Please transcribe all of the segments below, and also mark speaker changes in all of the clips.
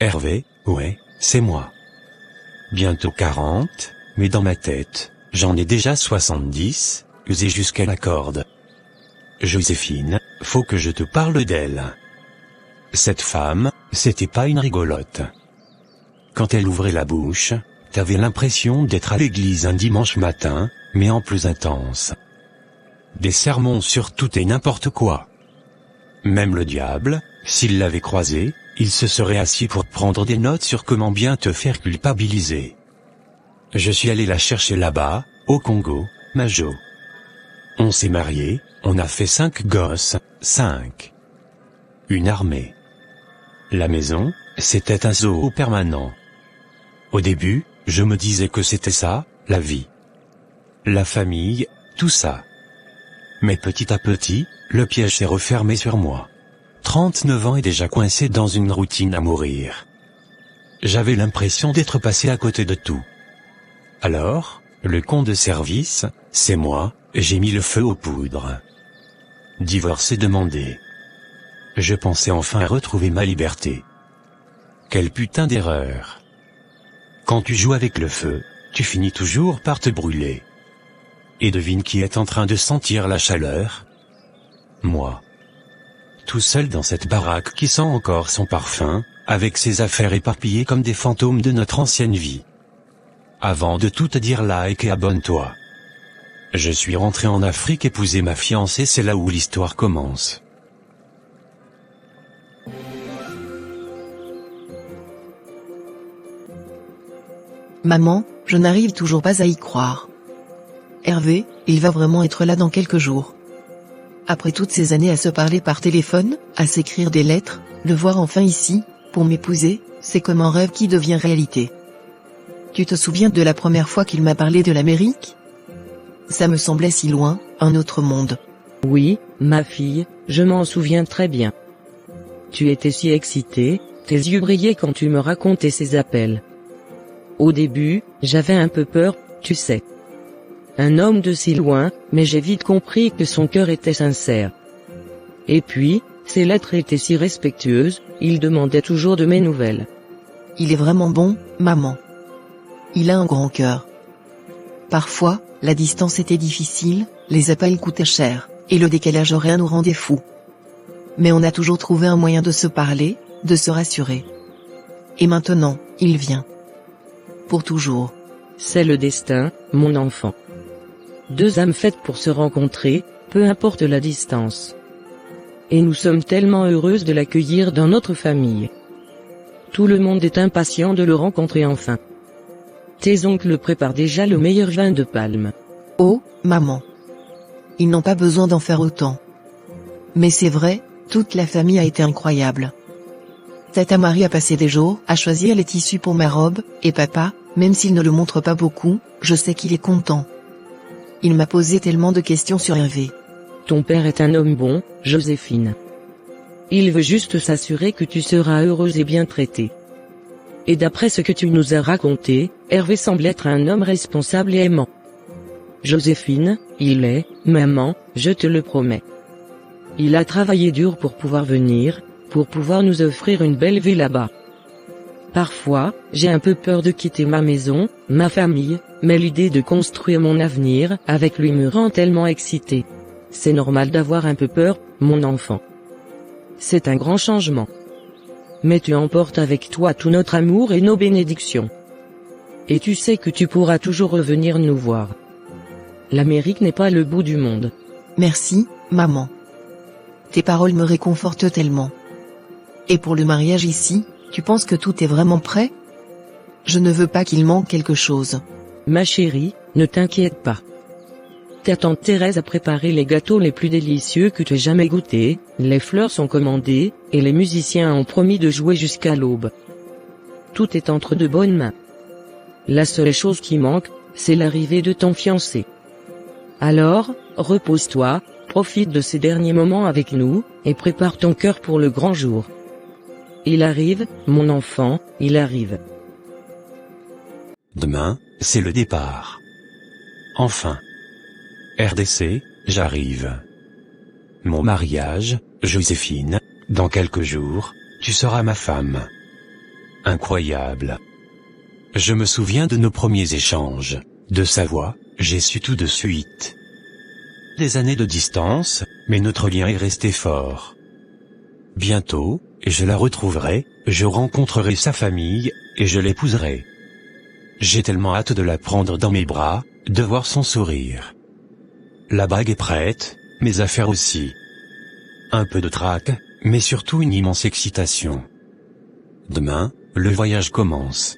Speaker 1: Hervé, ouais, c'est moi. Bientôt 40, mais dans ma tête, j'en ai déjà 70, usé jusqu'à la corde. Joséphine, faut que je te parle d'elle. Cette femme, c'était pas une rigolote. Quand elle ouvrait la bouche, t'avais l'impression d'être à l'église un dimanche matin, mais en plus intense. Des sermons sur tout et n'importe quoi. Même le diable, s'il l'avait croisé, il se serait assis pour prendre des notes sur comment bien te faire culpabiliser. Je suis allé la chercher là-bas, au Congo, Majo. On s'est mariés, on a fait 5 gosses, 5. Une armée. La maison, c'était un zoo permanent. Au début, je me disais que c'était ça, la vie. La famille, tout ça. Mais petit à petit, le piège s'est refermé sur moi. 39 ans et déjà coincé dans une routine à mourir. J'avais l'impression d'être passé à côté de tout. Alors, le con de service, c'est moi, j'ai mis le feu aux poudres. Divorce est demandé. Je pensais enfin retrouver ma liberté. Quelle putain d'erreur. Quand tu joues avec le feu, tu finis toujours par te brûler. Et devine qui est en train de sentir la chaleur? Moi. Tout seul dans cette baraque qui sent encore son parfum, avec ses affaires éparpillées comme des fantômes de notre ancienne vie. Avant de tout te dire, like et abonne-toi. Je suis rentré en Afrique épouser ma fiancée, c'est là où l'histoire commence.
Speaker 2: Maman, je n'arrive toujours pas à y croire. Hervé, il va vraiment être là dans quelques jours. Après toutes ces années à se parler par téléphone, à s'écrire des lettres, le voir enfin ici, pour m'épouser, c'est comme un rêve qui devient réalité. Tu te souviens de la première fois qu'il m'a parlé de l'Amérique? Ça me semblait si loin, un autre monde.
Speaker 3: Oui, ma fille, je m'en souviens très bien. Tu étais si excitée, tes yeux brillaient quand tu me racontais ces appels. Au début, j'avais un peu peur, tu sais. Un homme de si loin, mais j'ai vite compris que son cœur était sincère. Et puis, ses lettres étaient si respectueuses, il demandait toujours de mes nouvelles.
Speaker 2: Il est vraiment bon, maman. Il a un grand cœur. Parfois, la distance était difficile, les appels coûtaient cher, et le décalage horaire nous rendait fous. Mais on a toujours trouvé un moyen de se parler, de se rassurer. Et maintenant, il vient. Pour toujours.
Speaker 3: C'est le destin, mon enfant. 2 âmes faites pour se rencontrer, peu importe la distance. Et nous sommes tellement heureuses de l'accueillir dans notre famille. Tout le monde est impatient de le rencontrer enfin. Tes oncles préparent déjà le meilleur vin de palme.
Speaker 2: Oh, maman. Ils n'ont pas besoin d'en faire autant. Mais c'est vrai, toute la famille a été incroyable. Tata Marie a passé des jours à choisir les tissus pour ma robe, et papa, même s'il ne le montre pas beaucoup, je sais qu'il est content. Il m'a posé tellement de questions sur Hervé.
Speaker 3: Ton père est un homme bon, Joséphine. Il veut juste s'assurer que tu seras heureuse et bien traitée. Et d'après ce que tu nous as raconté, Hervé semble être un homme responsable et aimant. Joséphine, il est, maman, je te le promets. Il a travaillé dur pour pouvoir venir, pour pouvoir nous offrir une belle vie là-bas. Parfois, j'ai un peu peur de quitter ma maison, ma famille, mais l'idée de construire mon avenir avec lui me rend tellement excitée. C'est normal d'avoir un peu peur, mon enfant. C'est un grand changement. Mais tu emportes avec toi tout notre amour et nos bénédictions. Et tu sais que tu pourras toujours revenir nous voir. L'Amérique n'est pas le bout du monde.
Speaker 2: Merci, maman. Tes paroles me réconfortent tellement. Et pour le mariage ici, tu penses que tout est vraiment prêt? Je ne veux pas qu'il manque quelque chose.
Speaker 3: Ma chérie, ne t'inquiète pas. Ta tante Thérèse a préparé les gâteaux les plus délicieux que tu aies jamais goûtés, les fleurs sont commandées, et les musiciens ont promis de jouer jusqu'à l'aube. Tout est entre de bonnes mains. La seule chose qui manque, c'est l'arrivée de ton fiancé. Alors, repose-toi, profite de ces derniers moments avec nous, et prépare ton cœur pour le grand jour. Il arrive, mon enfant, il arrive.
Speaker 1: Demain, c'est le départ. Enfin. RDC, j'arrive. Mon mariage, Joséphine, dans quelques jours, tu seras ma femme. incroyable. Je me souviens de nos premiers échanges, de sa voix, j'ai su tout de suite. Des années de distance, mais notre lien est resté fort. Bientôt, je la retrouverai, je rencontrerai sa famille, et je l'épouserai. J'ai tellement hâte de la prendre dans mes bras, de voir son sourire. La bague est prête, mes affaires aussi. Un peu de trac, mais surtout une immense excitation. Demain, le voyage commence.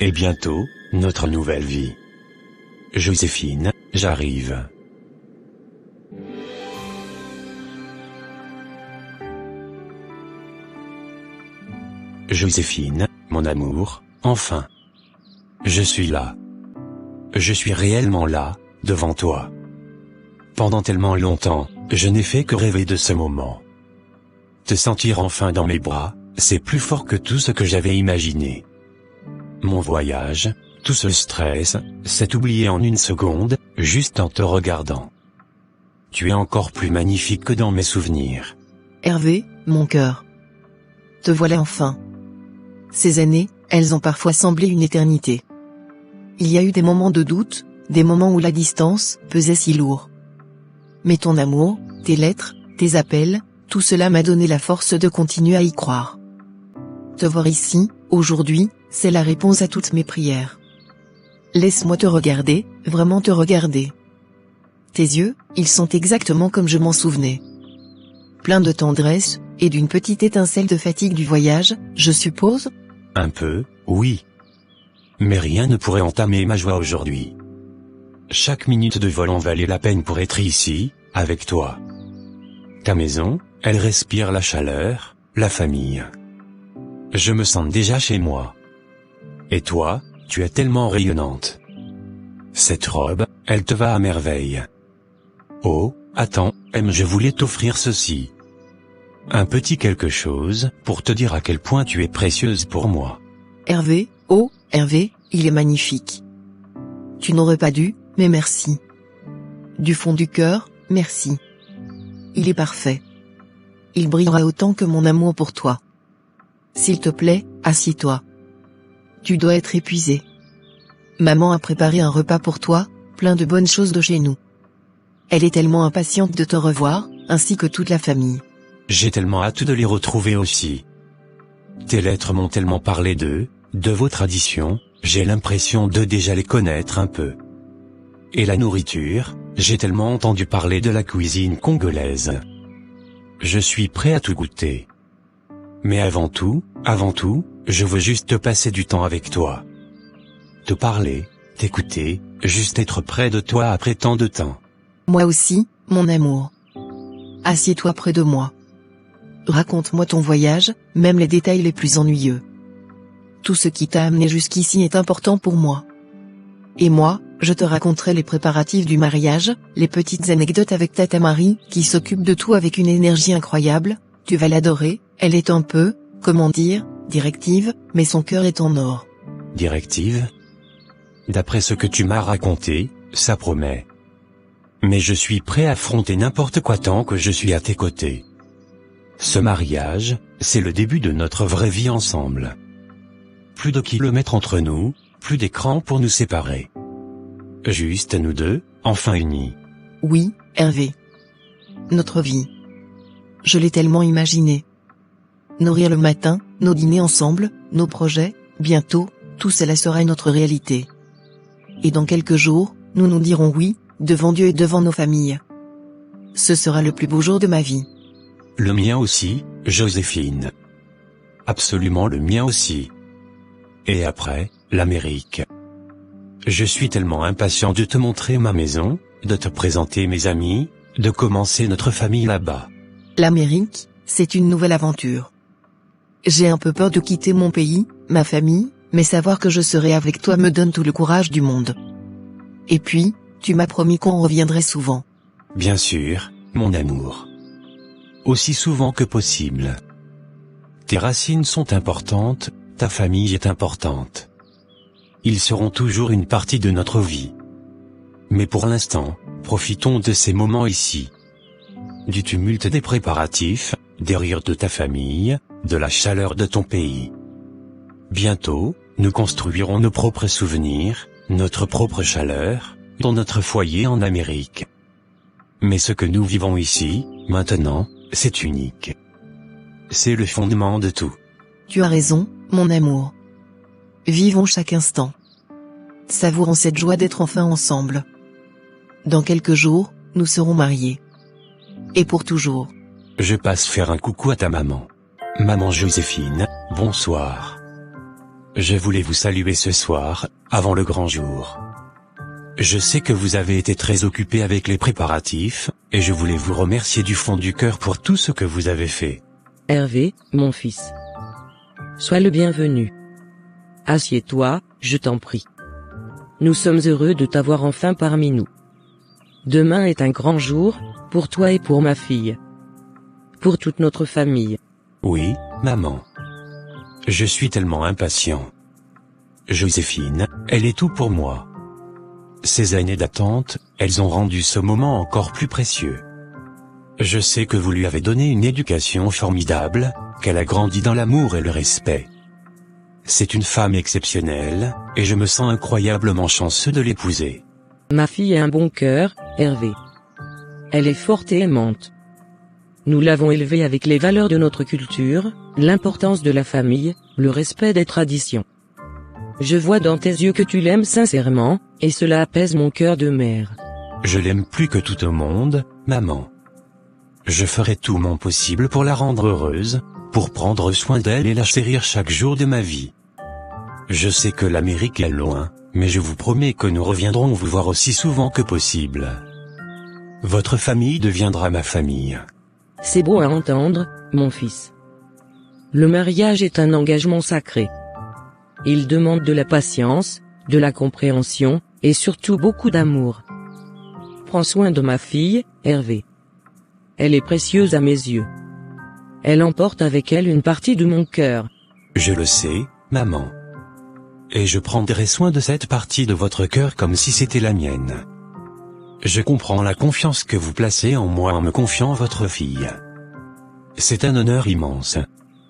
Speaker 1: Et bientôt, notre nouvelle vie. Joséphine, j'arrive. Joséphine, mon amour, enfin. Je suis là. Je suis réellement là, devant toi. Pendant tellement longtemps, je n'ai fait que rêver de ce moment. Te sentir enfin dans mes bras, c'est plus fort que tout ce que j'avais imaginé. Mon voyage, tout ce stress, s'est oublié en une seconde, juste en te regardant. Tu es encore plus magnifique que dans mes souvenirs.
Speaker 2: Hervé, mon cœur. Te voilà enfin. Ces années, elles ont parfois semblé une éternité. Il y a eu des moments de doute, des moments où la distance pesait si lourd. Mais ton amour, tes lettres, tes appels, tout cela m'a donné la force de continuer à y croire. Te voir ici, aujourd'hui, c'est la réponse à toutes mes prières. Laisse-moi te regarder, vraiment te regarder. Tes yeux, ils sont exactement comme je m'en souvenais. Plein de tendresse, et d'une petite étincelle de fatigue du voyage, je suppose ?
Speaker 1: Un peu, oui. Mais rien ne pourrait entamer ma joie aujourd'hui. Chaque minute de vol en valait la peine pour être ici, avec toi. Ta maison, elle respire la chaleur, la famille. Je me sens déjà chez moi. Et toi, tu es tellement rayonnante. Cette robe, elle te va à merveille. Oh, attends, je voulais t'offrir ceci. Un petit quelque chose, pour te dire à quel point tu es précieuse pour moi.
Speaker 2: Hervé, oh, Hervé, il est magnifique. Tu n'aurais pas dû, mais merci. Du fond du cœur, merci. Il est parfait. Il brillera autant que mon amour pour toi. S'il te plaît, assieds-toi. Tu dois être épuisé. Maman a préparé un repas pour toi, plein de bonnes choses de chez nous. Elle est tellement impatiente de te revoir, ainsi que toute la famille.
Speaker 1: J'ai tellement hâte de les retrouver aussi. Tes lettres m'ont tellement parlé d'eux, de vos traditions, j'ai l'impression de déjà les connaître un peu. Et la nourriture, j'ai tellement entendu parler de la cuisine congolaise. Je suis prêt à tout goûter. Mais avant tout, je veux juste passer du temps avec toi. Te parler, t'écouter, juste être près de toi après tant de temps.
Speaker 2: Moi aussi, mon amour. Assieds-toi près de moi. Raconte-moi ton voyage, même les détails les plus ennuyeux. Tout ce qui t'a amené jusqu'ici est important pour moi. Et moi, je te raconterai les préparatifs du mariage, les petites anecdotes avec Tata Marie, qui s'occupe de tout avec une énergie incroyable. Tu vas l'adorer, elle est un peu, comment dire, directive, mais son cœur est en or.
Speaker 1: Directive ? D'après ce que tu m'as raconté, ça promet. Mais je suis prêt à affronter n'importe quoi tant que je suis à tes côtés. Ce mariage, c'est le début de notre vraie vie ensemble. Plus de kilomètres entre nous, plus d'écran pour nous séparer. Juste nous deux, enfin unis.
Speaker 2: Oui, Hervé. Notre vie. Je l'ai tellement imaginé. Nos rires le matin, nos dîners ensemble, nos projets, bientôt, tout cela sera notre réalité. Et dans quelques jours, nous nous dirons oui, devant Dieu et devant nos familles. Ce sera le plus beau jour de ma vie.
Speaker 1: Le mien aussi, Joséphine. Absolument le mien aussi. Et après, l'Amérique. Je suis tellement impatient de te montrer ma maison, de te présenter mes amis, de commencer notre famille là-bas.
Speaker 2: L'Amérique, c'est une nouvelle aventure. J'ai un peu peur de quitter mon pays, ma famille, mais savoir que je serai avec toi me donne tout le courage du monde. Et puis, tu m'as promis qu'on reviendrait souvent.
Speaker 1: Bien sûr, mon amour. Aussi souvent que possible. Tes racines sont importantes, ta famille est importante. Ils seront toujours une partie de notre vie. Mais pour l'instant, profitons de ces moments ici. Du tumulte des préparatifs, des rires de ta famille, de la chaleur de ton pays. Bientôt, nous construirons nos propres souvenirs, notre propre chaleur, dans notre foyer en Amérique. Mais ce que nous vivons ici, maintenant, c'est unique. C'est le fondement de tout.
Speaker 2: Tu as raison, mon amour. Vivons chaque instant. Savourons cette joie d'être enfin ensemble. Dans quelques jours, nous serons mariés. Et pour toujours.
Speaker 1: Je passe faire un coucou à ta maman. Maman Joséphine, bonsoir. Je voulais vous saluer ce soir, avant le grand jour. Je sais que vous avez été très occupés avec les préparatifs, et je voulais vous remercier du fond du cœur pour tout ce que vous avez fait.
Speaker 3: Hervé, mon fils. Sois le bienvenu. Assieds-toi, je t'en prie. Nous sommes heureux de t'avoir enfin parmi nous. Demain est un grand jour, pour toi et pour ma fille. Pour toute notre famille.
Speaker 1: Oui, maman. Je suis tellement impatient. Joséphine, elle est tout pour moi. Ces années d'attente, elles ont rendu ce moment encore plus précieux. Je sais que vous lui avez donné une éducation formidable, qu'elle a grandi dans l'amour et le respect. C'est une femme exceptionnelle, et je me sens incroyablement chanceux de l'épouser.
Speaker 3: Ma fille a un bon cœur, Hervé. Elle est forte et aimante. Nous l'avons élevée avec les valeurs de notre culture, l'importance de la famille, le respect des traditions. Je vois dans tes yeux que tu l'aimes sincèrement, et cela apaise mon cœur de mère.
Speaker 1: Je l'aime plus que tout au monde, maman. Je ferai tout mon possible pour la rendre heureuse, pour prendre soin d'elle et la chérir chaque jour de ma vie. Je sais que l'Amérique est loin, mais je vous promets que nous reviendrons vous voir aussi souvent que possible. Votre famille deviendra ma famille.
Speaker 3: C'est beau à entendre, mon fils. Le mariage est un engagement sacré. Il demande de la patience, de la compréhension, et surtout beaucoup d'amour. Prends soin de ma fille, Hervé. Elle est précieuse à mes yeux. Elle emporte avec elle une partie de mon cœur.
Speaker 1: Je le sais, maman. Et je prendrai soin de cette partie de votre cœur comme si c'était la mienne. Je comprends la confiance que vous placez en moi en me confiant votre fille. C'est un honneur immense.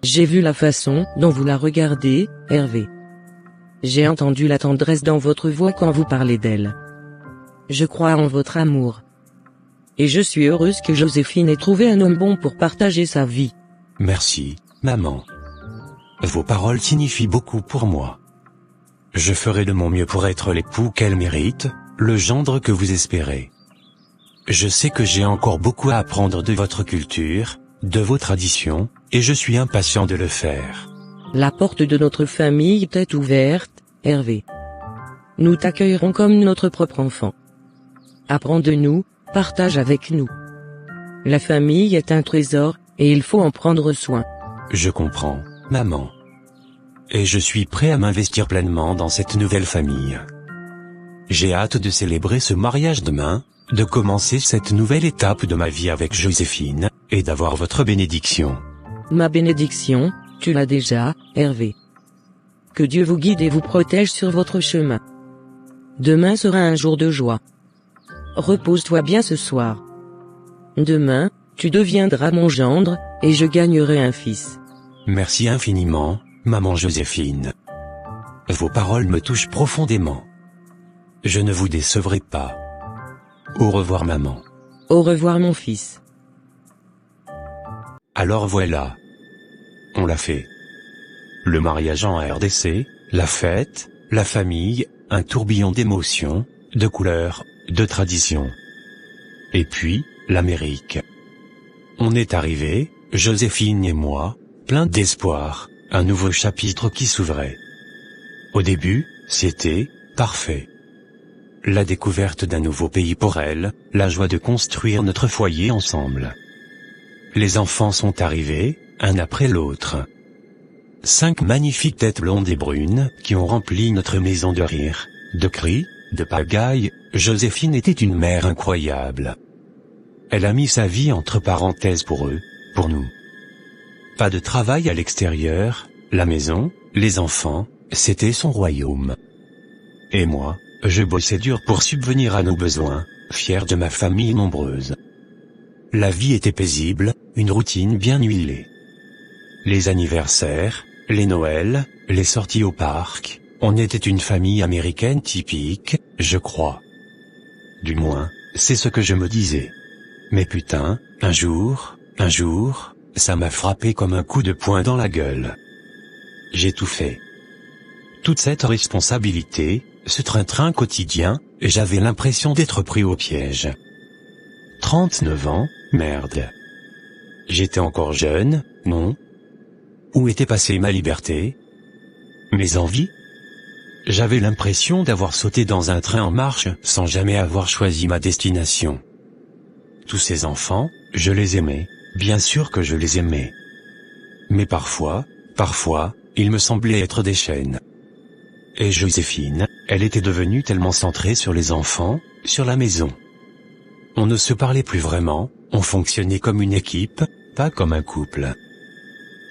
Speaker 3: J'ai vu la façon dont vous la regardez, Hervé. J'ai entendu la tendresse dans votre voix quand vous parlez d'elle. Je crois en votre amour. Et je suis heureuse que Joséphine ait trouvé un homme bon pour partager sa vie.
Speaker 1: Merci, maman. Vos paroles signifient beaucoup pour moi. Je ferai de mon mieux pour être l'époux qu'elle mérite, le gendre que vous espérez. Je sais que j'ai encore beaucoup à apprendre de votre culture, de vos traditions, et je suis impatient de le faire.
Speaker 3: La porte de notre famille t'est ouverte, Hervé. Nous t'accueillerons comme notre propre enfant. Apprends de nous, partage avec nous. La famille est un trésor, et il faut en prendre soin.
Speaker 1: Je comprends, maman. Et je suis prêt à m'investir pleinement dans cette nouvelle famille. J'ai hâte de célébrer ce mariage demain, de commencer cette nouvelle étape de ma vie avec Joséphine, et d'avoir votre bénédiction.
Speaker 3: Ma bénédiction, tu l'as déjà, Hervé. Que Dieu vous guide et vous protège sur votre chemin. Demain sera un jour de joie. Repose-toi bien ce soir. Demain, tu deviendras mon gendre, et je gagnerai un fils.
Speaker 1: Merci infiniment, maman Joséphine. Vos paroles me touchent profondément. Je ne vous décevrai pas. Au revoir maman.
Speaker 3: Au revoir mon fils.
Speaker 1: Alors voilà. On l'a fait. Le mariage en RDC, la fête, la famille, un tourbillon d'émotions, de couleurs, de traditions. Et puis, l'Amérique. On est arrivé, Joséphine et moi, plein d'espoir, un nouveau chapitre qui s'ouvrait. Au début, c'était parfait. La découverte d'un nouveau pays pour elle, la joie de construire notre foyer ensemble. Les enfants sont arrivés, un après l'autre. 5 magnifiques têtes blondes et brunes, qui ont rempli notre maison de rire, de cris, de pagailles. Joséphine était une mère incroyable. Elle a mis sa vie entre parenthèses pour eux, pour nous. Pas de travail à l'extérieur, la maison, les enfants, c'était son royaume. Et moi, je bossais dur pour subvenir à nos besoins, fier de ma famille nombreuse. La vie était paisible, une routine bien huilée. Les anniversaires, les Noëls, Les sorties au parc, on était une famille américaine typique, je crois. Du moins, c'est ce que je me disais. Mais putain, un jour, ça m'a frappé comme un coup de poing dans la gueule. J'ai tout fait. Toute cette responsabilité, ce train-train quotidien, j'avais l'impression d'être pris au piège. 39 ans, merde. J'étais encore jeune, non? Où était passée ma liberté? Mes envies? J'avais l'impression d'avoir sauté dans un train en marche sans jamais avoir choisi ma destination. Tous ces enfants, je les aimais, bien sûr que je les aimais. Mais parfois, ils me semblaient être des chaînes. Et Joséphine, elle était devenue tellement centrée sur les enfants, sur la maison. On ne se parlait plus vraiment, on fonctionnait comme une équipe, pas comme un couple.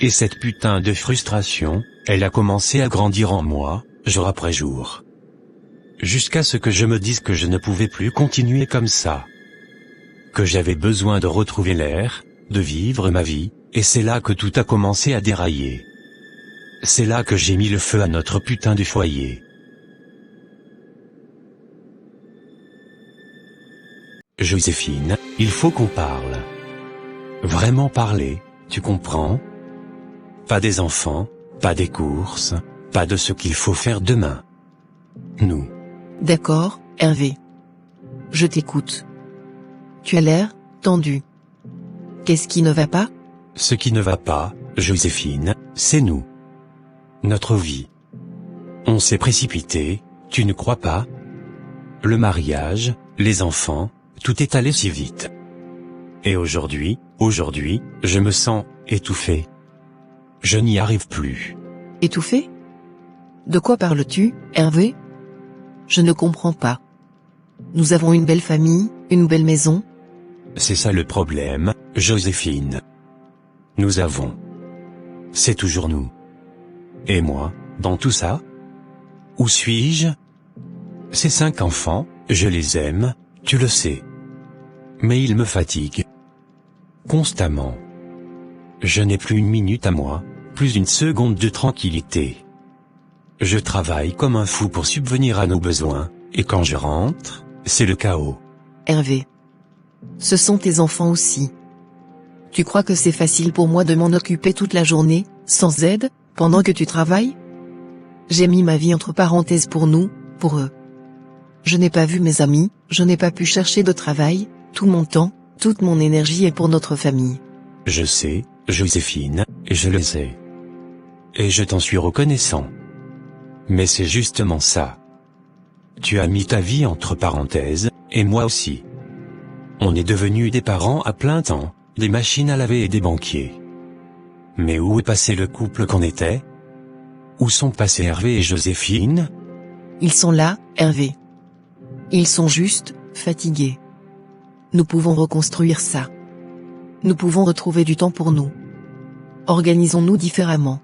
Speaker 1: Et cette putain de frustration, elle a commencé à grandir en moi, jour après jour. Jusqu'à ce que je me dise que je ne pouvais plus continuer comme ça. Que j'avais besoin de retrouver l'air, de vivre ma vie, et c'est là que tout a commencé à dérailler. C'est là que j'ai mis le feu à notre putain de foyer. Joséphine, il faut qu'on parle. Vraiment parler, tu comprends? Pas des enfants, pas des courses, pas de ce qu'il faut faire demain. Nous.
Speaker 2: D'accord, Hervé. Je t'écoute. Tu as l'air tendu. Qu'est-ce qui ne va pas?
Speaker 1: Ce qui ne va pas, Joséphine, c'est nous. Notre vie. On s'est précipité, tu ne crois pas? Le mariage, les enfants, tout est allé si vite. Et aujourd'hui, je me sens étouffé. Je n'y arrive plus.
Speaker 2: Étouffé? De quoi parles-tu, Hervé? Je ne comprends pas. Nous avons une belle famille, une belle maison.
Speaker 1: C'est ça le problème, Joséphine. Nous avons. C'est toujours nous. Et moi, dans tout ça? Où suis-je? Ces 5 enfants, je les aime, tu le sais. Mais ils me fatiguent. Constamment. Je n'ai plus une minute à moi, plus une seconde de tranquillité. Je travaille comme un fou pour subvenir à nos besoins, et quand je rentre, c'est le chaos.
Speaker 2: Hervé. Ce sont tes enfants aussi. Tu crois que c'est facile pour moi de m'en occuper toute la journée, sans aide, pendant que tu travailles? J'ai mis ma vie entre parenthèses pour nous, pour eux. Je n'ai pas vu mes amis, je n'ai pas pu chercher de travail, tout mon temps, toute mon énergie est pour notre famille.
Speaker 1: Je sais, Joséphine, et je le sais. Et je t'en suis reconnaissant. Mais c'est justement ça. Tu as mis ta vie entre parenthèses, et moi aussi. On est devenus des parents à plein temps, des machines à laver et des banquiers. Mais où est passé le couple qu'on était? Où sont passés Hervé et Joséphine?
Speaker 2: Ils sont là, Hervé. Ils sont juste, fatigués. Nous pouvons reconstruire ça. Nous pouvons retrouver du temps pour nous. Organisons-nous différemment.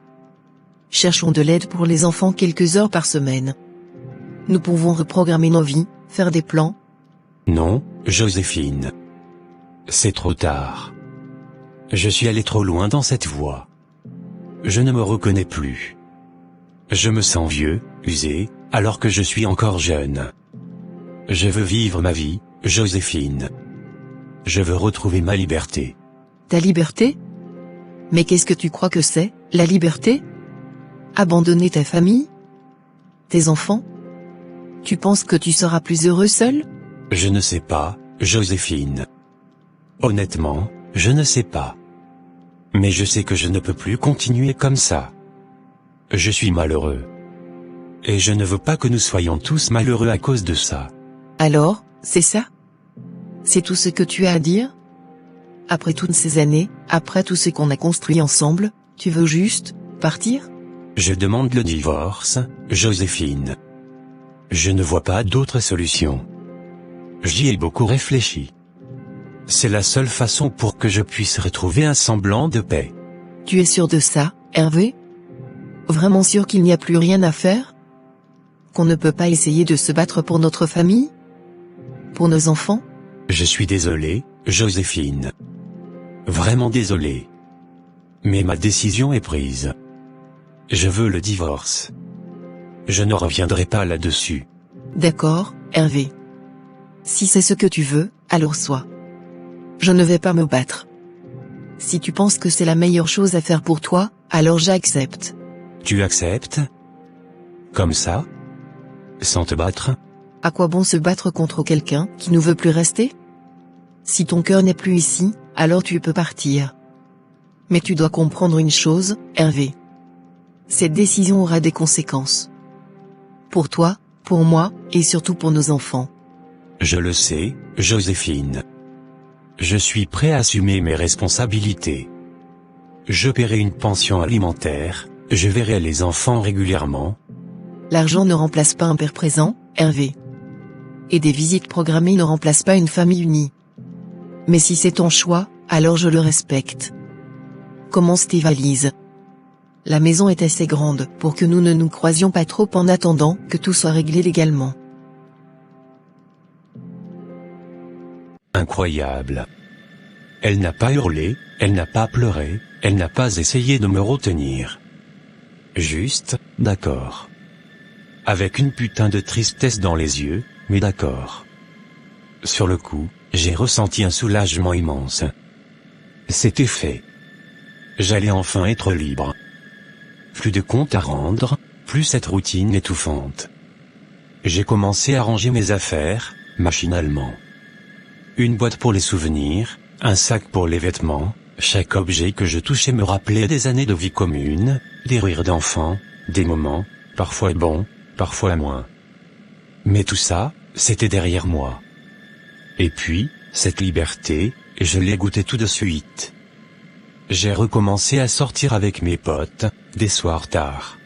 Speaker 2: Cherchons de l'aide pour les enfants quelques heures par semaine. Nous pouvons reprogrammer nos vies, faire des plans.
Speaker 1: Non, Joséphine. C'est trop tard. Je suis allé trop loin dans cette voie. Je ne me reconnais plus. Je me sens vieux, usé, alors que je suis encore jeune. Je veux vivre ma vie, Joséphine. Je veux retrouver ma liberté.
Speaker 2: Ta liberté? Mais qu'est-ce que tu crois que c'est, la liberté? Abandonner ta famille? Tes enfants? Tu penses que tu seras plus heureux seul?
Speaker 1: Je ne sais pas, Joséphine. Honnêtement, je ne sais pas. Mais je sais que je ne peux plus continuer comme ça. Je suis malheureux. Et je ne veux pas que nous soyons tous malheureux à cause de ça.
Speaker 2: Alors, c'est ça? C'est tout ce que tu as à dire? Après toutes ces années, après tout ce qu'on a construit ensemble, tu veux juste partir?
Speaker 1: Je demande le divorce, Joséphine. Je ne vois pas d'autre solution. J'y ai beaucoup réfléchi. C'est la seule façon pour que je puisse retrouver un semblant de paix.
Speaker 2: Tu es sûr de ça, Hervé? Vraiment sûr qu'il n'y a plus rien à faire? Qu'on ne peut pas essayer de se battre pour notre famille? Pour nos enfants?
Speaker 1: Je suis désolé, Joséphine. Vraiment désolé. Mais ma décision est prise. je veux le divorce. Je ne reviendrai pas là-dessus.
Speaker 2: D'accord, Hervé. Si c'est ce que tu veux, alors sois. Je ne vais pas me battre. Si tu penses que c'est la meilleure chose à faire pour toi, alors j'accepte.
Speaker 1: Tu acceptes? Comme ça? Sans te battre?
Speaker 2: À quoi bon se battre contre quelqu'un qui ne veut plus rester? Si ton cœur n'est plus ici, alors tu peux partir. Mais tu dois comprendre une chose, Hervé. Cette décision aura des conséquences. Pour toi, pour moi, et surtout pour nos enfants.
Speaker 1: Je le sais, Joséphine. Je suis prêt à assumer mes responsabilités. Je paierai une pension alimentaire, je verrai les enfants régulièrement.
Speaker 2: L'argent ne remplace pas un père présent, Hervé. Et des visites programmées ne remplacent pas une famille unie. Mais si c'est ton choix, alors je le respecte. Commence tes valises. La maison est assez grande pour que nous ne nous croisions pas trop en attendant que tout soit réglé légalement.
Speaker 1: Incroyable. Elle n'a pas hurlé, elle n'a pas pleuré, elle n'a pas essayé de me retenir. Juste, d'accord. Avec une putain de tristesse dans les yeux, mais d'accord. Sur le coup, j'ai ressenti un soulagement immense. C'était fait. J'allais enfin être libre. Plus de comptes à rendre, plus cette routine étouffante. J'ai commencé à ranger mes affaires, machinalement. Une boîte pour les souvenirs, un sac pour les vêtements, chaque objet que je touchais me rappelait des années de vie commune, des rires d'enfants, des moments, parfois bons, parfois moins. Mais tout ça, c'était derrière moi. Et puis, cette liberté, je l'ai goûtée tout de suite. J'ai recommencé à sortir avec mes potes, des soirs tard.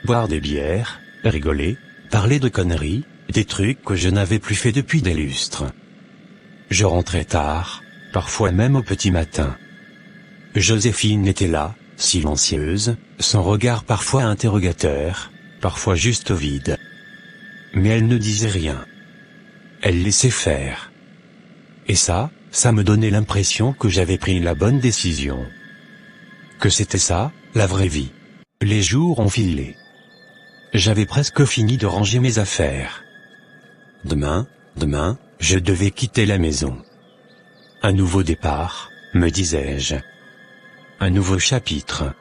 Speaker 1: Boire des bières, rigoler, parler de conneries, des trucs que je n'avais plus fait depuis des lustres. Je rentrais tard, parfois même au petit matin. Joséphine était là, silencieuse, son regard parfois interrogateur, parfois juste vide. Mais elle ne disait rien. Elle laissait faire. Et ça me donnait l'impression que j'avais pris la bonne décision. Que c'était ça, la vraie vie. Les jours ont filé. J'avais presque fini de ranger mes affaires. Demain, je devais quitter la maison. Un nouveau départ, me disais-je. Un nouveau chapitre.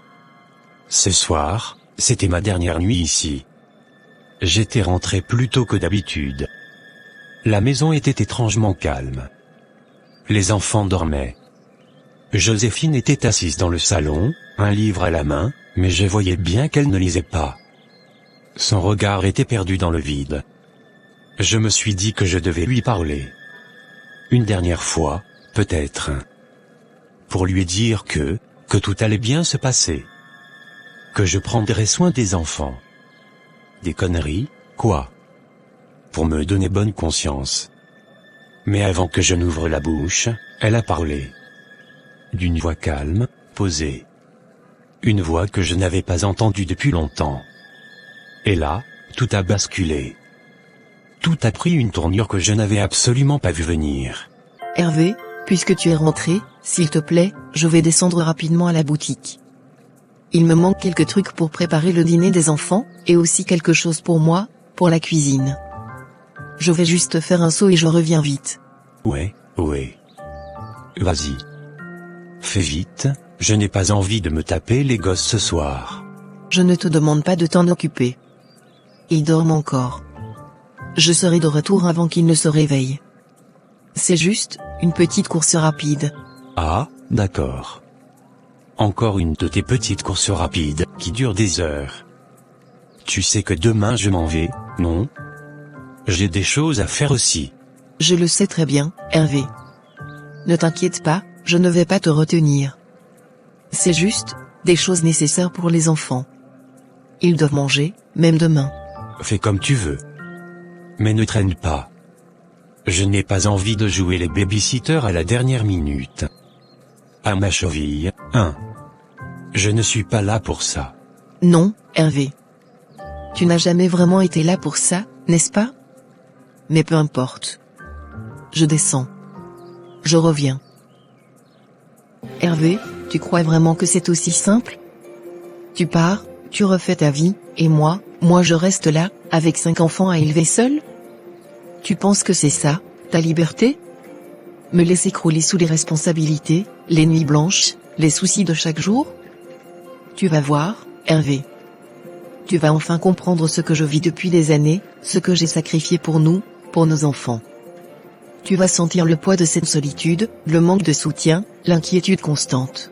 Speaker 1: Ce soir, c'était ma dernière nuit ici. J'étais rentré plus tôt que d'habitude. La maison était étrangement calme. Les enfants dormaient. Joséphine était assise dans le salon, un livre à la main, mais je voyais bien qu'elle ne lisait pas. Son regard était perdu dans le vide. Je me suis dit que je devais lui parler. Une dernière fois, peut-être. Pour lui dire que tout allait bien se passer. Que je prendrais soin des enfants. Des conneries, quoi. Pour me donner bonne conscience. Mais avant que je n'ouvre la bouche, elle a parlé. D'une voix calme, posée. Une voix que je n'avais pas entendue depuis longtemps. Et là, tout a basculé. Tout a pris une tournure que je n'avais absolument pas vu venir.
Speaker 2: Hervé, puisque tu es rentré, s'il te plaît, je vais descendre rapidement à la boutique. Il me manque quelques trucs pour préparer le dîner des enfants, et aussi quelque chose pour moi, pour la cuisine. Je vais juste faire un saut et je reviens vite.
Speaker 1: Ouais. Vas-y. Fais vite, je n'ai pas envie de me taper les gosses ce soir.
Speaker 2: Je ne te demande pas de t'en occuper. Ils dorment encore. Je serai de retour avant qu'ils ne se réveillent. C'est juste, une petite course rapide.
Speaker 1: Ah, d'accord. Encore une de tes petites courses rapides, qui durent des heures. Tu sais que demain je m'en vais, non? J'ai des choses à faire aussi.
Speaker 2: Je le sais très bien, Hervé. Ne t'inquiète pas, je ne vais pas te retenir. C'est juste, des choses nécessaires pour les enfants. Ils doivent manger, même demain.
Speaker 1: Fais comme tu veux. Mais ne traîne pas. Je n'ai pas envie de jouer les babysitters à la dernière minute. À ma cheville, hein. Je ne suis pas là pour ça.
Speaker 2: Non, Hervé. Tu n'as jamais vraiment été là pour ça, n'est-ce pas? Mais peu importe. Je descends. Je reviens. Hervé, tu crois vraiment que c'est aussi simple? Tu pars, tu refais ta vie, et moi je reste là, avec 5 enfants à élever seul? Tu penses que c'est ça, ta liberté? Me laisser crouler sous les responsabilités, les nuits blanches, les soucis de chaque jour? Tu vas voir, Hervé. Tu vas enfin comprendre ce que je vis depuis des années, ce que j'ai sacrifié pour nous, pour nos enfants. Tu vas sentir le poids de cette solitude, le manque de soutien, l'inquiétude constante.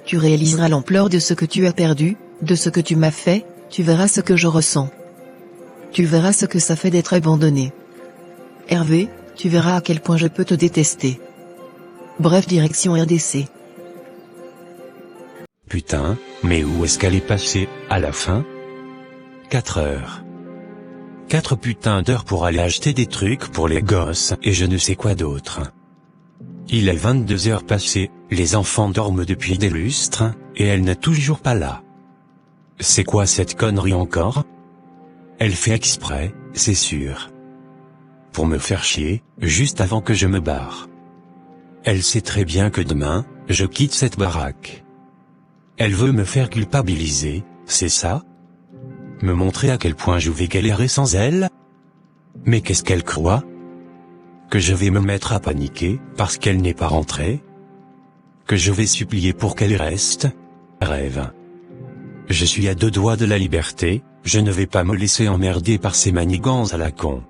Speaker 2: Tu réaliseras l'ampleur de ce que tu as perdu, de ce que tu m'as fait, tu verras ce que je ressens. Tu verras ce que ça fait d'être abandonné. Hervé, tu verras à quel point je peux te détester. Bref, direction RDC.
Speaker 1: Putain, mais où est-ce qu'elle est passée, à la fin? 4 heures. 4 putains d'heures pour aller acheter des trucs pour les gosses et je ne sais quoi d'autre. Il est 22 heures passées, les enfants dorment depuis des lustres, et elle n'est toujours pas là. C'est quoi cette connerie encore? Elle fait exprès, c'est sûr. Pour me faire chier, juste avant que je me barre. Elle sait très bien que demain, je quitte cette baraque. Elle veut me faire culpabiliser, c'est ça? Me montrer à quel point je vais galérer sans elle? Mais qu'est-ce qu'elle croit? Que je vais me mettre à paniquer, parce qu'elle n'est pas rentrée? Que je vais supplier pour qu'elle reste? Rêve. Je suis à 2 doigts de la liberté, je ne vais pas me laisser emmerder par ces manigances à la con.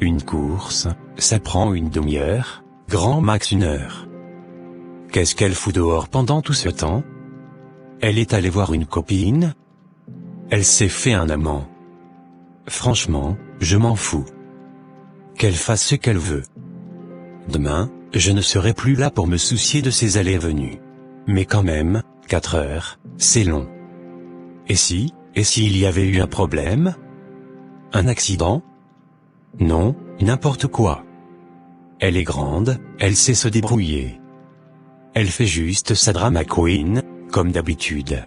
Speaker 1: Une course, ça prend une demi-heure, grand max 1 heure. Qu'est-ce qu'elle fout dehors pendant tout ce temps? Elle est allée voir une copine? Elle s'est fait un amant. Franchement, je m'en fous. Qu'elle fasse ce qu'elle veut. Demain, je ne serai plus là pour me soucier de ses allées et venues. Mais quand même, 4 heures, c'est long. Et s'il y avait eu un problème? Un accident? Non, n'importe quoi. Elle est grande, elle sait se débrouiller. Elle fait juste sa drama queen, comme d'habitude.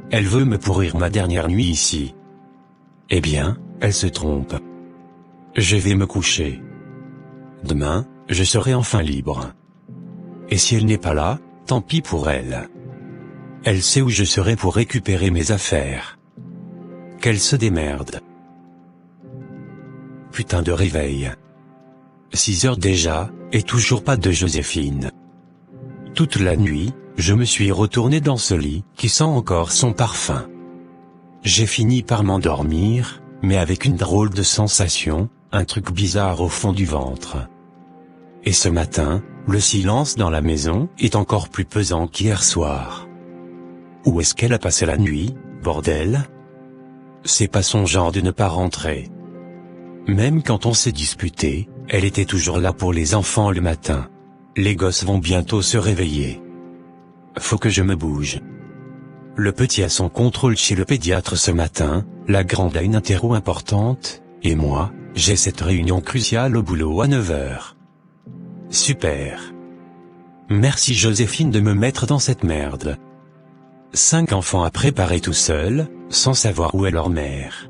Speaker 1: Elle veut me pourrir ma dernière nuit ici. Eh bien, elle se trompe. Je vais me coucher. Demain, je serai enfin libre. Et si elle n'est pas là, tant pis pour elle. Elle sait où je serai pour récupérer mes affaires. Qu'elle se démerde. Putain de réveil. 6 heures déjà, et toujours pas de Joséphine. Toute la nuit, je me suis retourné dans ce lit, qui sent encore son parfum. J'ai fini par m'endormir, mais avec une drôle de sensation, un truc bizarre au fond du ventre. Et ce matin, le silence dans la maison est encore plus pesant qu'hier soir. Où est-ce qu'elle a passé la nuit, bordel? C'est pas son genre de ne pas rentrer. Même quand on s'est disputé, elle était toujours là pour les enfants le matin. Les gosses vont bientôt se réveiller. Faut que je me bouge. Le petit a son contrôle chez le pédiatre ce matin, la grande a une interro importante, et moi, j'ai cette réunion cruciale au boulot à 9 heures. Super. Merci Joséphine de me mettre dans cette merde. 5 enfants à préparer tout seul, sans savoir où est leur mère.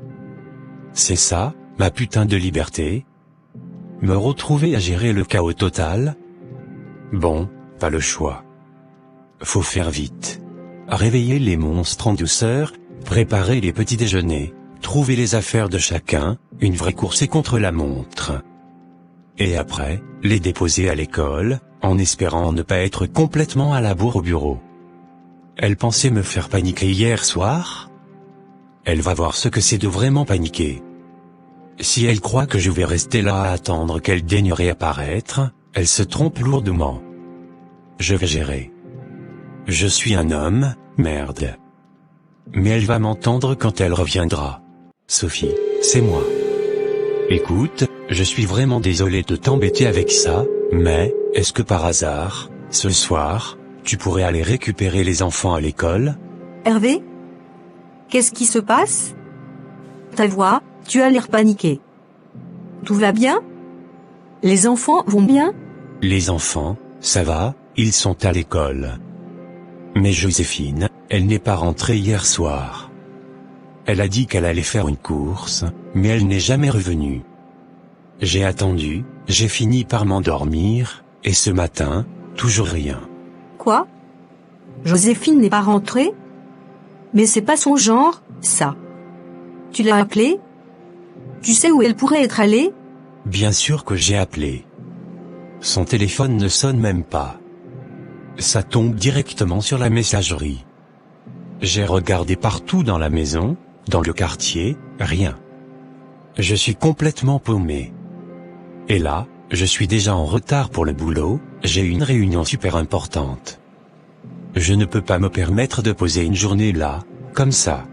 Speaker 1: C'est ça, ma putain de liberté? Me retrouver à gérer le chaos total? Bon, pas le choix. Faut faire vite. Réveiller les monstres en douceur, préparer les petits déjeuners, trouver les affaires de chacun, une vraie course contre la montre. Et après, les déposer à l'école, en espérant ne pas être complètement à la bourre au bureau. Elle pensait me faire paniquer hier soir? Elle va voir ce que c'est de vraiment paniquer. Si elle croit que je vais rester là à attendre qu'elle daigne réapparaître, elle se trompe lourdement. Je vais gérer. Je suis un homme, merde. Mais elle va m'entendre quand elle reviendra. Sophie, c'est moi. Écoute, je suis vraiment désolé de t'embêter avec ça, mais, est-ce que par hasard, ce soir, tu pourrais aller récupérer les enfants à l'école?
Speaker 4: Hervé? Qu'est-ce qui se passe? Ta voix, tu as l'air paniqué. Tout va bien? Les enfants vont bien?
Speaker 1: Les enfants, ça va, ils sont à l'école. Mais Joséphine, elle n'est pas rentrée hier soir. Elle a dit qu'elle allait faire une course, mais elle n'est jamais revenue. J'ai attendu, j'ai fini par m'endormir, et ce matin, toujours rien.
Speaker 4: Quoi? Joséphine n'est pas rentrée? Mais c'est pas son genre, ça. Tu l'as appelée? Tu sais où elle pourrait être allée?
Speaker 1: Bien sûr que j'ai appelé. Son téléphone ne sonne même pas. Ça tombe directement sur la messagerie. J'ai regardé partout dans la maison, dans le quartier, rien. Je suis complètement paumé. Et là, je suis déjà en retard pour le boulot, j'ai une réunion super importante. Je ne peux pas me permettre de poser une journée là, comme ça.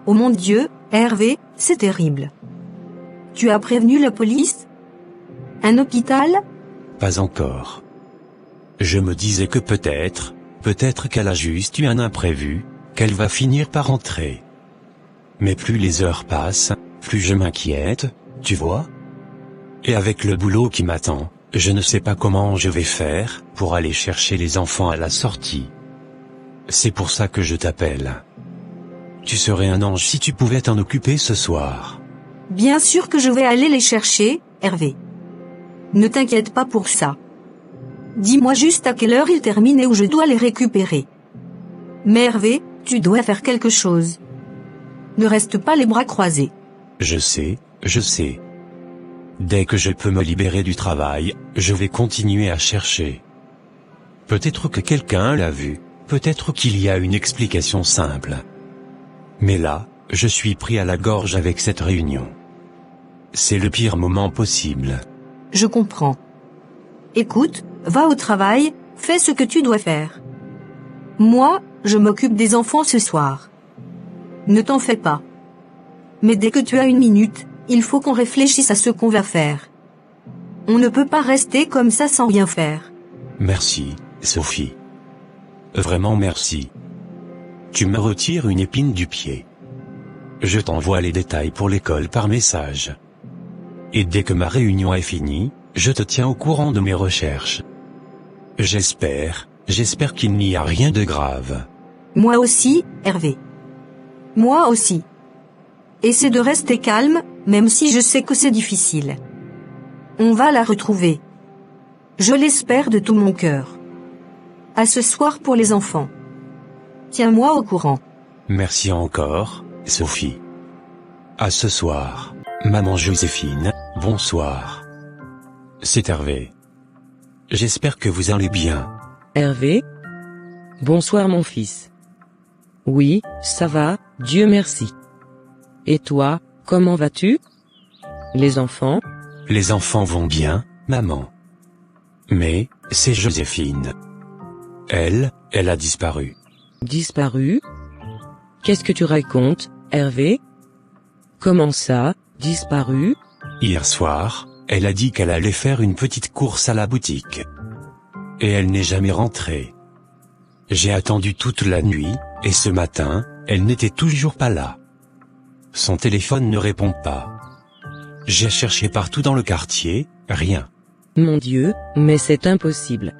Speaker 4: Oh mon Dieu, Hervé, c'est terrible. Tu as prévenu la police? Un hôpital?
Speaker 1: Pas encore. Je me disais que peut-être qu'elle a juste eu un imprévu, qu'elle va finir par rentrer. Mais plus les heures passent, plus je m'inquiète, tu vois? Et avec le boulot qui m'attend, je ne sais pas comment je vais faire pour aller chercher les enfants à la sortie. C'est pour ça que je t'appelle. Tu serais un ange si tu pouvais t'en occuper ce soir.
Speaker 4: Bien sûr que je vais aller les chercher, Hervé. Ne t'inquiète pas pour ça. Dis-moi juste à quelle heure ils terminent et où je dois les récupérer. Mais Hervé, tu dois faire quelque chose. Ne reste pas les bras croisés.
Speaker 1: Je sais. Dès que je peux me libérer du travail, je vais continuer à chercher. Peut-être que quelqu'un l'a vu, peut-être qu'il y a une explication simple. Mais là, je suis pris à la gorge avec cette réunion. C'est le pire moment possible.
Speaker 4: Je comprends. Écoute, va au travail, fais ce que tu dois faire. Moi, je m'occupe des enfants ce soir. Ne t'en fais pas. Mais dès que tu as une minute, il faut qu'on réfléchisse à ce qu'on va faire. On ne peut pas rester comme ça sans rien faire.
Speaker 1: Merci, Sophie. Vraiment merci. Tu me retires une épine du pied. Je t'envoie les détails pour l'école par message. Et dès que ma réunion est finie, je te tiens au courant de mes recherches. J'espère qu'il n'y a rien de grave.
Speaker 4: Moi aussi, Hervé. Moi aussi. Essaie de rester calme, même si je sais que c'est difficile. On va la retrouver. Je l'espère de tout mon cœur. À ce soir pour les enfants. Tiens-moi au courant.
Speaker 1: Merci encore, Sophie. À ce soir. Maman Joséphine, bonsoir. C'est Hervé. J'espère que vous allez bien.
Speaker 3: Hervé? Bonsoir mon fils. Oui, ça va, Dieu merci. Et toi, comment vas-tu? Les enfants?
Speaker 1: Les enfants vont bien, maman. Mais, c'est Joséphine. Elle a disparu.
Speaker 3: Disparu? Qu'est-ce que tu racontes, Hervé? Comment ça, disparu?
Speaker 1: Hier soir, elle a dit qu'elle allait faire une petite course à la boutique. Et elle n'est jamais rentrée. J'ai attendu toute la nuit, et ce matin, elle n'était toujours pas là. Son téléphone ne répond pas. J'ai cherché partout dans le quartier, rien.
Speaker 3: Mon Dieu, mais c'est impossible.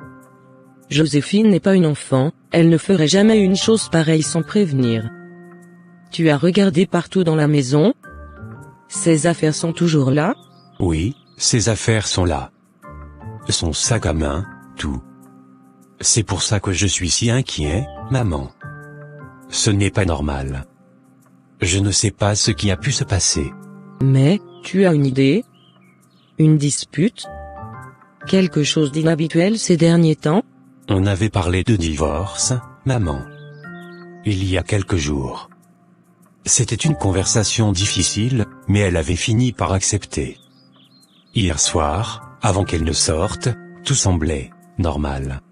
Speaker 3: Joséphine n'est pas une enfant, elle ne ferait jamais une chose pareille sans prévenir. Tu as regardé partout dans la maison? Ses affaires sont toujours là?
Speaker 1: Oui, ses affaires sont là. Son sac à main, tout. C'est pour ça que je suis si inquiet, maman. Ce n'est pas normal. Je ne sais pas ce qui a pu se passer.
Speaker 3: Mais, tu as une idée? Une dispute? Quelque chose d'inhabituel ces derniers temps?
Speaker 1: On avait parlé de divorce, maman. Il y a quelques jours. C'était une conversation difficile, mais elle avait fini par accepter. Hier soir, avant qu'elle ne sorte, tout semblait normal.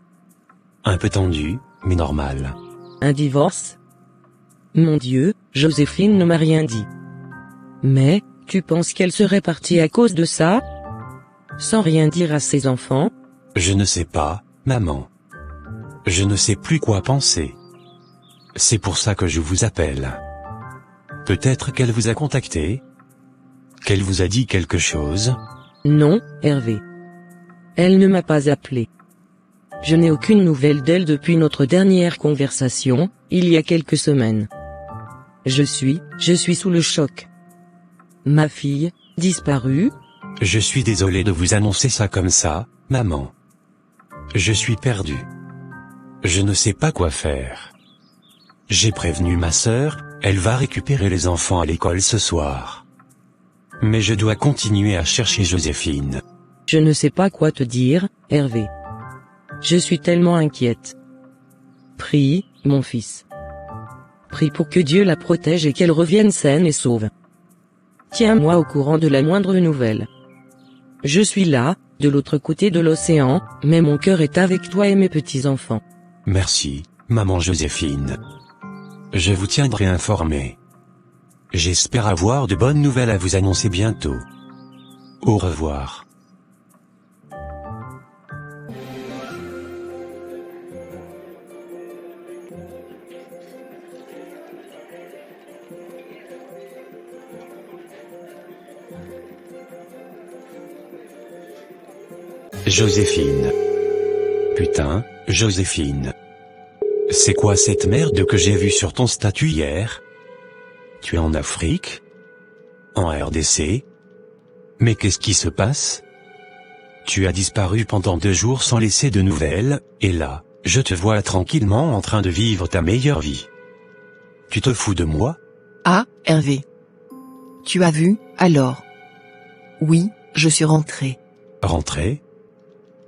Speaker 1: Un peu tendu, mais normal.
Speaker 3: Un divorce? Mon Dieu, Joséphine ne m'a rien dit. Mais, tu penses qu'elle serait partie à cause de ça? Sans rien dire à ses enfants?
Speaker 1: Je ne sais pas, maman. Je ne sais plus quoi penser. C'est pour ça que je vous appelle. Peut-être qu'elle vous a contacté? Qu'elle vous a dit quelque chose?
Speaker 3: Non, Hervé. Elle ne m'a pas appelé. Je n'ai aucune nouvelle d'elle depuis notre dernière conversation, il y a quelques semaines. Je suis sous le choc. Ma fille, disparue?
Speaker 1: Je suis désolé de vous annoncer ça comme ça, maman. Je suis perdu. Je ne sais pas quoi faire. J'ai prévenu ma sœur, elle va récupérer les enfants à l'école ce soir. Mais je dois continuer à chercher Joséphine.
Speaker 3: Je ne sais pas quoi te dire, Hervé. Je suis tellement inquiète. Prie, mon fils. Prie pour que Dieu la protège et qu'elle revienne saine et sauve. Tiens-moi au courant de la moindre nouvelle. Je suis là, de l'autre côté de l'océan, mais mon cœur est avec toi et mes petits-enfants.
Speaker 1: Merci, maman Joséphine. Je vous tiendrai informé. J'espère avoir de bonnes nouvelles à vous annoncer bientôt. Au revoir. Joséphine. Putain, Joséphine. C'est quoi cette merde que j'ai vue sur ton statut hier? Tu es en Afrique? En RDC? Mais qu'est-ce qui se passe? Tu as disparu pendant 2 jours sans laisser de nouvelles, et là, je te vois tranquillement en train de vivre ta meilleure vie. Tu te fous de moi?
Speaker 2: Ah, Hervé. Tu as vu, alors? Oui, je suis rentré.
Speaker 1: Rentré?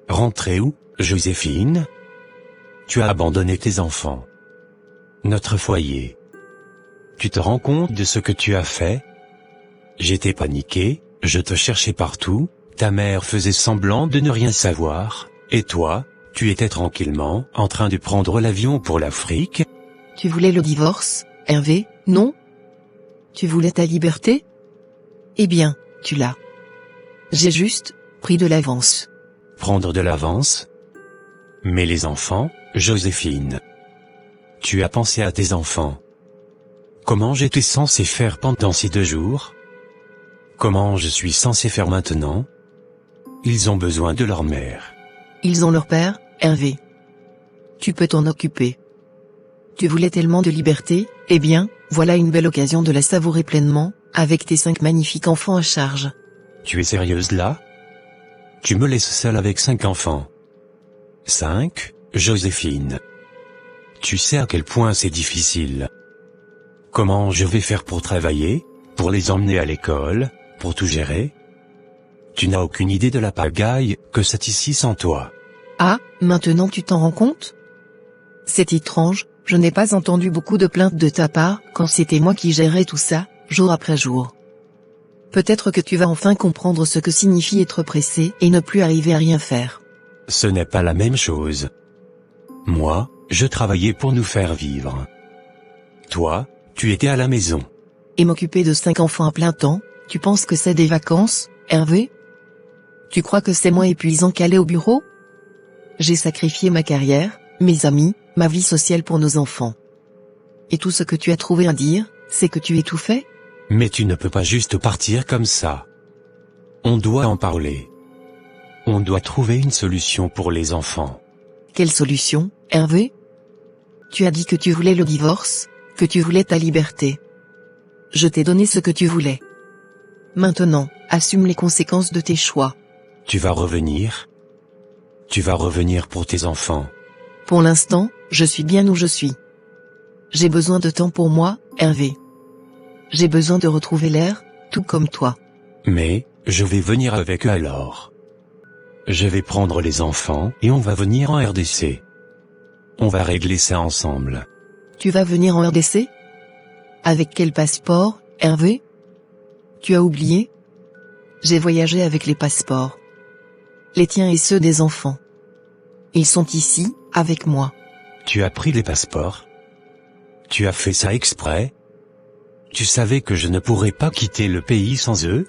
Speaker 1: Rentré où, Joséphine? Tu as abandonné tes enfants. Notre foyer. Tu te rends compte de ce que tu as fait? J'étais paniqué, je te cherchais partout, ta mère faisait semblant de ne rien savoir, et toi, tu étais tranquillement en train de prendre l'avion pour l'Afrique?
Speaker 2: Tu voulais le divorce, Hervé, non? Tu voulais ta liberté? Eh bien, tu l'as. J'ai juste pris de l'avance.
Speaker 1: Prendre de l'avance? Mais les enfants, Joséphine. Tu as pensé à tes enfants. Comment j'étais censé faire pendant ces 2 jours? Comment je suis censé faire maintenant? Ils ont besoin de leur mère.
Speaker 2: Ils ont leur père, Hervé. Tu peux t'en occuper. Tu voulais tellement de liberté, eh bien, voilà une belle occasion de la savourer pleinement, avec tes 5 magnifiques enfants à charge.
Speaker 1: Tu es sérieuse là? Tu me laisses seule avec 5 enfants. 5, Joséphine. Tu sais à quel point c'est difficile. Comment je vais faire pour travailler, pour les emmener à l'école, pour tout gérer? Tu n'as aucune idée de la pagaille que c'est ici sans toi.
Speaker 2: Ah, maintenant tu t'en rends compte? C'est étrange, je n'ai pas entendu beaucoup de plaintes de ta part quand c'était moi qui gérais tout ça, jour après jour. Peut-être que tu vas enfin comprendre ce que signifie être pressé et ne plus arriver à rien faire.
Speaker 1: Ce n'est pas la même chose. Moi, je travaillais pour nous faire vivre. Toi, tu étais à la maison.
Speaker 2: Et m'occuper de 5 enfants à plein temps, tu penses que c'est des vacances, Hervé? Tu crois que c'est moins épuisant qu'aller au bureau? J'ai sacrifié ma carrière, mes amis, ma vie sociale pour nos enfants. Et tout ce que tu as trouvé à dire, c'est que tu es tout fait?
Speaker 1: Mais tu ne peux pas juste partir comme ça. On doit en parler. On doit trouver une solution pour les enfants.
Speaker 2: Quelle solution, Hervé? Tu as dit que tu voulais le divorce, que tu voulais ta liberté. Je t'ai donné ce que tu voulais. Maintenant, assume les conséquences de tes choix.
Speaker 1: Tu vas revenir? Tu vas revenir pour tes enfants?
Speaker 2: Pour l'instant, je suis bien où je suis. J'ai besoin de temps pour moi, Hervé. J'ai besoin de retrouver l'air, tout comme toi.
Speaker 1: Mais, je vais venir avec eux alors. Je vais prendre les enfants et on va venir en RDC. On va régler ça ensemble.
Speaker 2: Tu vas venir en RDC? Avec quel passeport, Hervé? Tu as oublié? J'ai voyagé avec les passeports. Les tiens et ceux des enfants. Ils sont ici, avec moi.
Speaker 1: Tu as pris les passeports? Tu as fait ça exprès? Tu savais que je ne pourrais pas quitter le pays sans eux?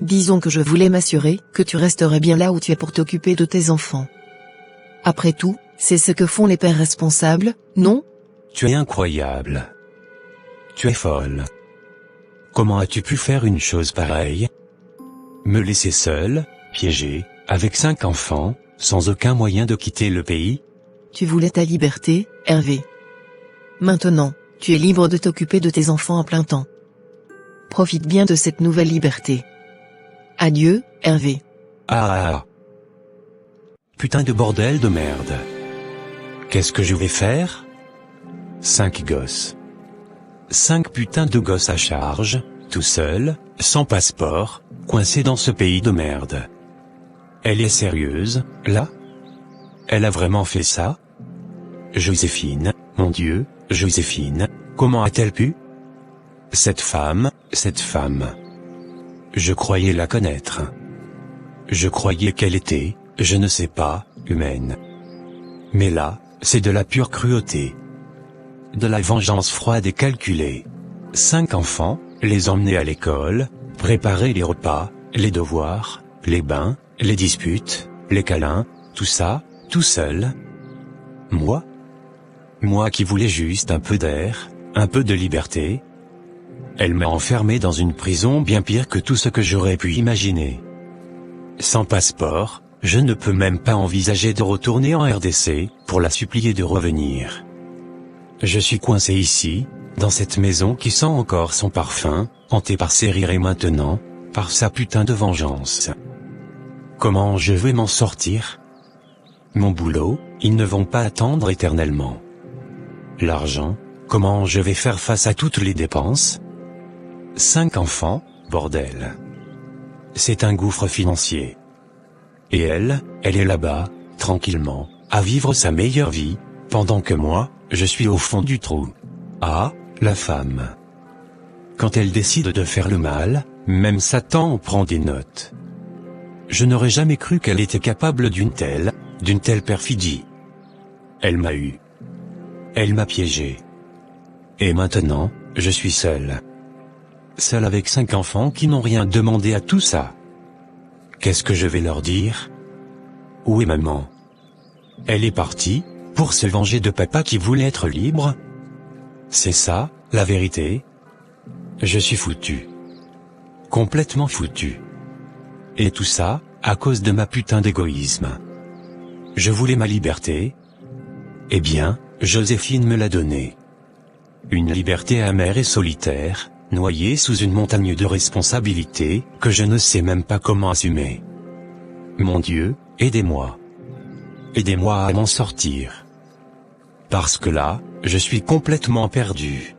Speaker 2: Disons que je voulais m'assurer que tu resterais bien là où tu es pour t'occuper de tes enfants. Après tout, c'est ce que font les pères responsables, non?
Speaker 1: Tu es incroyable. Tu es folle. Comment as-tu pu faire une chose pareille? Me laisser seule, piégée, avec 5 enfants, sans aucun moyen de quitter le pays?
Speaker 2: Tu voulais ta liberté, Hervé. Maintenant, tu es libre de t'occuper de tes enfants à plein temps. Profite bien de cette nouvelle liberté. Adieu, Hervé.
Speaker 1: Ah. Putain de bordel de merde. Qu'est-ce que je vais faire? 5 gosses. 5 putains de gosses à charge, tout seul, sans passeport, coincés dans ce pays de merde. Elle est sérieuse, là? Elle a vraiment fait ça? Joséphine, mon Dieu, Joséphine, comment a-t-elle pu? Cette femme. Je croyais la connaître. Je croyais qu'elle était, je ne sais pas, humaine. Mais là, c'est de la pure cruauté. De la vengeance froide et calculée. 5 enfants, les emmener à l'école, préparer les repas, les devoirs, les bains, les disputes, les câlins, tout ça, tout seul. Moi? Moi qui voulais juste un peu d'air, un peu de liberté. Elle m'a enfermé dans une prison bien pire que tout ce que j'aurais pu imaginer. Sans passeport, je ne peux même pas envisager de retourner en RDC, pour la supplier de revenir. Je suis coincé ici, dans cette maison qui sent encore son parfum, hantée par ses rires et maintenant, par sa putain de vengeance. Comment je vais m'en sortir? Mon boulot, ils ne vont pas attendre éternellement. L'argent, comment je vais faire face à toutes les dépenses? 5 enfants, bordel. C'est un gouffre financier. Et elle est là-bas, tranquillement, à vivre sa meilleure vie, pendant que moi, je suis au fond du trou. Ah, la femme. Quand elle décide de faire le mal, même Satan en prend des notes. Je n'aurais jamais cru qu'elle était capable d'une telle perfidie. Elle m'a eu. Elle m'a piégé. Et maintenant, je suis seul. Seul avec 5 enfants qui n'ont rien demandé à tout ça. Qu'est-ce que je vais leur dire? Où est maman? Elle est partie, pour se venger de papa qui voulait être libre? C'est ça, la vérité? Je suis foutu. Complètement foutu. Et tout ça, à cause de ma putain d'égoïsme. Je voulais ma liberté. Eh bien, Joséphine me l'a donnée. Une liberté amère et solitaire, noyée sous une montagne de responsabilités, que je ne sais même pas comment assumer. Mon Dieu, aidez-moi. Aidez-moi à m'en sortir. Parce que là, je suis complètement perdu.